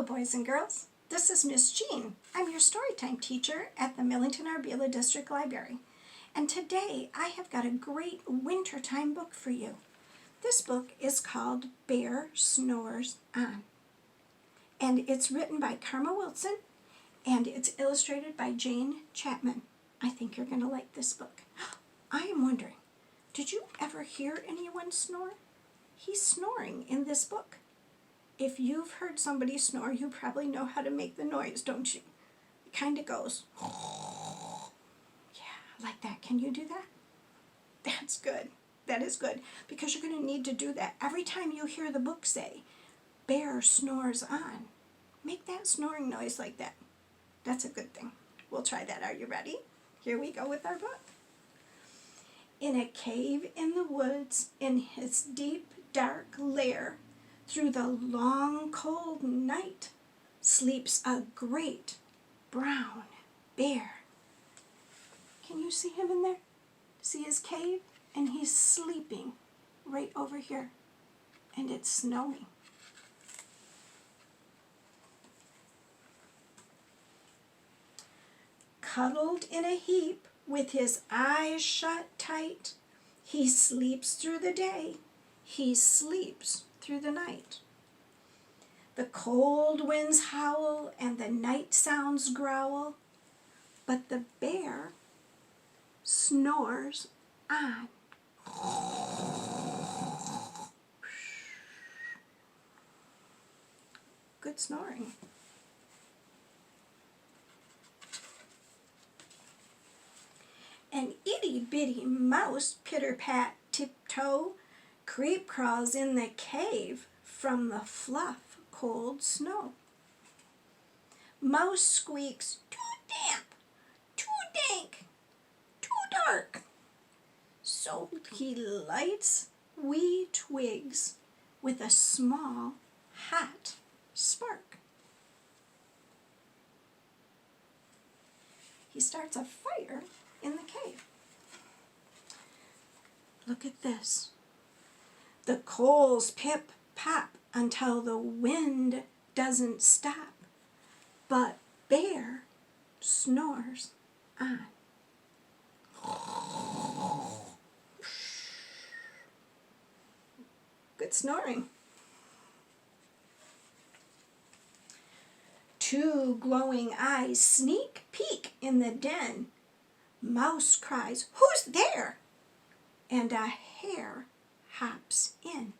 Hello, boys and girls. This is Miss Jean. I'm your Storytime teacher at the Millington-Arvilla District Library. And today I have got a great wintertime book for you. This book is called Bear Snores On. And it's written by Karma Wilson, and it's illustrated by Chapman. I think you're going to like this book. I am wondering, did you ever hear anyone snore? He's snoring in this book. If you've heard somebody snore, you probably know how to make the noise, don't you? It kind of goes, yeah, like that. Can you do that? That's good. That is good, because you're going to need to do that every time you hear the book say, Bear Snores On. Make that snoring noise like that. That's a good thing. We'll try that. Are you ready? Here we go with our book. In a cave in the woods, in his deep, dark lair, through the long, cold night, sleeps a great brown bear. Can you see him in there? See his cave? And he's sleeping right over here. And it's snowing. Cuddled in a heap, with his eyes shut tight, he sleeps through the day, he sleeps through the night. The cold winds howl and the night sounds growl, but the bear snores on. Good snoring. An itty-bitty mouse, pitter-pat, tiptoe, creep-crawls in the cave from the fluff, cold snow. Mouse squeaks, too damp, too dank, too dark. So he lights wee twigs with a small, hot spark. He starts a fire in the cave. Look at this. The coals pip-pop until the wind doesn't stop, but Bear snores on. Good snoring. Two glowing eyes sneak peek in the den. Mouse cries, "Who's there?" And a hare hops in.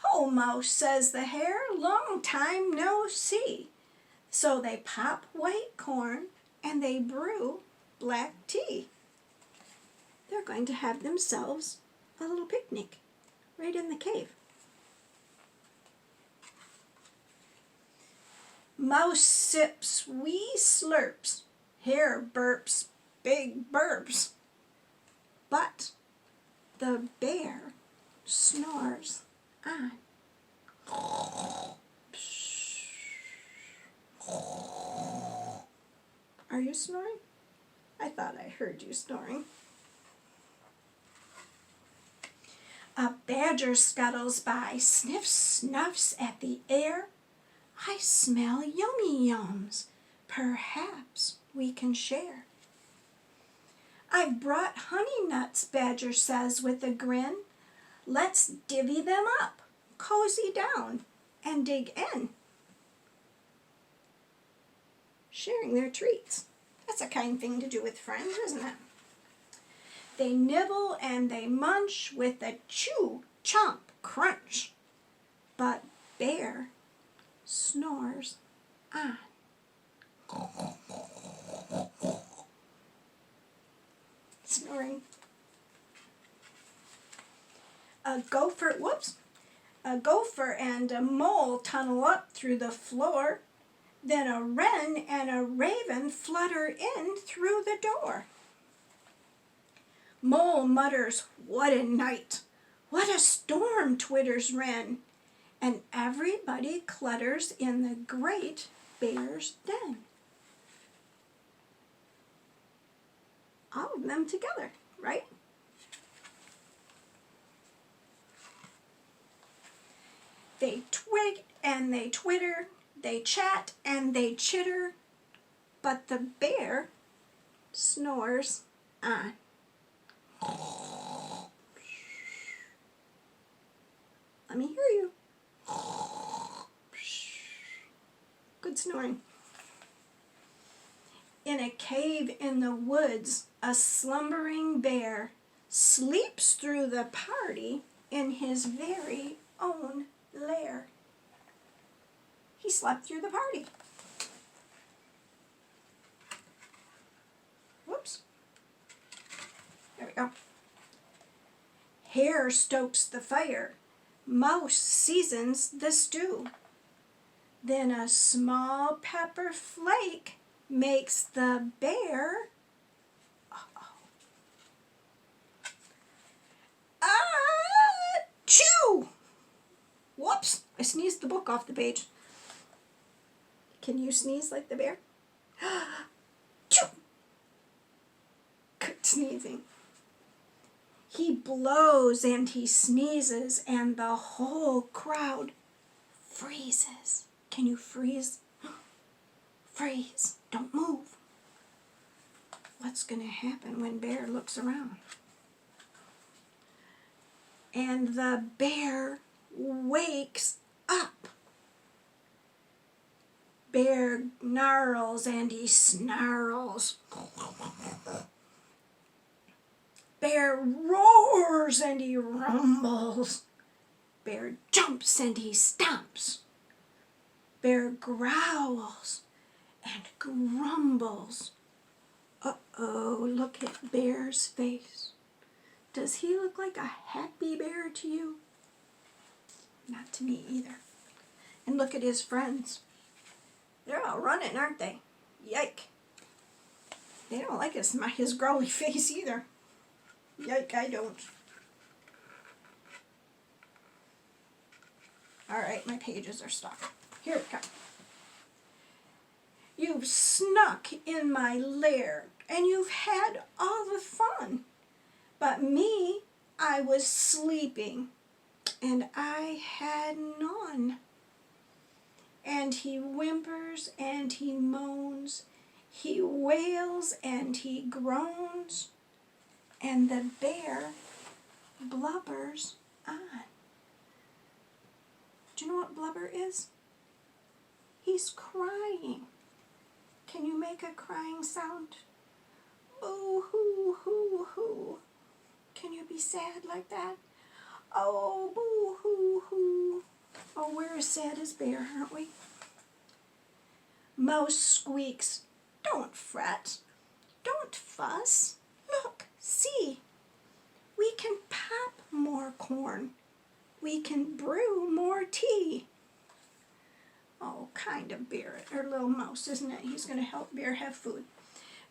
"Oh, Mouse," says the hare, "long time no see." So they pop white corn and they brew black tea. They're going to have themselves a little picnic right in the cave. Mouse sips wee slurps. Hare burps big burps. But the bear snores on. Are you snoring? I thought I heard you snoring. A badger scuttles by, sniffs, snuffs at the air. I smell yummy yums. Perhaps we can share. I've brought honey nuts, Badger says with a grin. Let's divvy them up, cozy down, and dig in. Sharing their treats. That's a kind thing to do with friends, isn't it? They nibble and they munch with a chew, chomp, crunch. But Bear snores on. Snoring. A gopher and a mole tunnel up through the floor. Then a wren and a raven flutter in through the door. Mole mutters, "What a night! What a storm!" twitters wren. And everybody clutters in the great bear's den. All of them together, right? They twig and they twitter, they chat, and they chitter, but the bear snores on. Let me hear you. Good snoring. In a cave in the woods, a slumbering bear sleeps through the party in his very own lair. He slept through the party. Whoops. There we go. Hare stokes the fire. Mouse seasons the stew. Then a small pepper flake makes the bear chew. Whoops, I sneezed the book off the page. Can you sneeze like the bear? Chew. Good sneezing. He blows and he sneezes and the whole crowd freezes. Can you freeze? Freeze. Don't move. What's going to happen when Bear looks around? And the bear wakes up. Bear gnarls and he snarls. Bear roars and he rumbles. Bear jumps and he stomps. Bear growls and grumbles. Uh-oh, look at Bear's face. Does he look like a happy bear to you? Not to me either. And look at his friends. They're all running, aren't they? Yike. They don't like his growly face either. Yike, I don't. All right, my pages are stuck. Here we go. You've snuck in my lair, and you've had all the fun. But me, I was sleeping, and I had none. And he whimpers and he moans, he wails and he groans, and the bear blubbers on. Do you know what blubber is? He's crying. Can you make a crying sound? Oh, hoo, hoo, hoo. Can you be sad like that? Oh, boo, hoo, hoo. Oh, we're as sad as Bear, aren't we? Mouse squeaks, don't fret, don't fuss. Look, see, we can pop more corn. We can brew more tea. Oh, kind of Bear, or little mouse, isn't it? He's going to help Bear have food.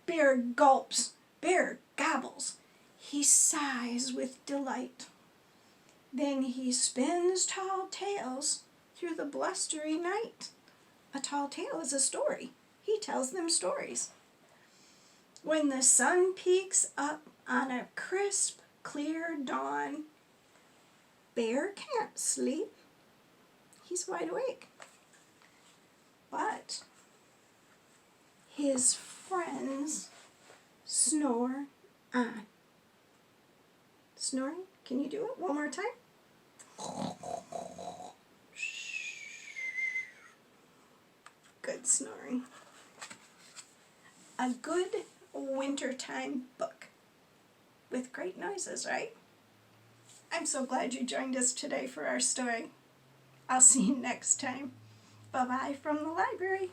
Bear gulps, Bear gobbles. He sighs with delight. Then he spins tall tales through the blustery night. A tall tale is a story. He tells them stories. When the sun peeks up on a crisp, clear dawn, Bear can't sleep. He's wide awake. But his friends snore on. Snoring? Can you do it one more time? Good snoring. A good wintertime book with great noises, right? I'm so glad you joined us today for our story. I'll see you next time. Bye-bye from the library.